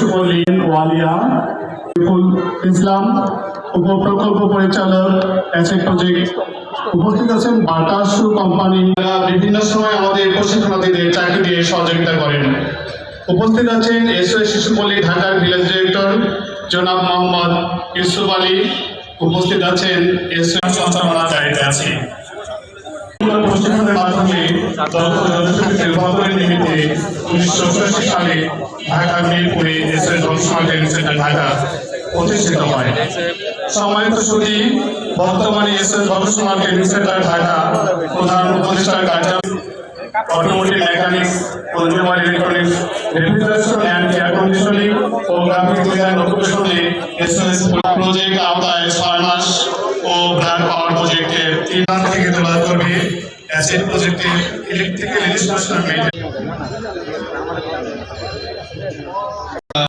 শিশুপল্লী ওয়ালিয়া ইসলাম উপপ্রকল্প পরিচালক asset project. উপস্থিত আছেন বাটা শু কোম্পানি, বিভিন্ন সময় আমাদের প্রশিক্ষণার্থীদের চাকরি দিয়ে সহযোগিতা করেন। উপস্থিত আছেন এসওএস শিশুপল্লী ঢাকার ভিলেজ ডিরেক্টর জনাব মোহাম্মদ ইউসুফ আলী। উপস্থিত আছেন এসওএস সঞ্চালনার দায়িত্বে আছি। প্রশিক্ষণের মাধ্যমে রূপান্তরের নিমিত্তে 1984 সালে ঢাকার মিরপুরে SOS vocational training centre Dhaka প্রতিষ্ঠিত হয়। সম্মানিত সুধী, বর্তমানে SOS vocational training centre Dhaka প্রধান উপদেষ্টার কার্যালয় automotive mechanics, consumer electronics, refrigeration and air conditioning ও গ্রাফিক ডিজাইন অকুপেশনে এসওএস প্রজেক্ট আওতায় 6 মাস ও ব্র্যান্ড পাওয়ার প্রজেক্টের 3 মাস থেকে তোলা করবে। অ্যাসেট প্রজেক্টের ইলেকট্রিক্যাল ইনস্টলেশন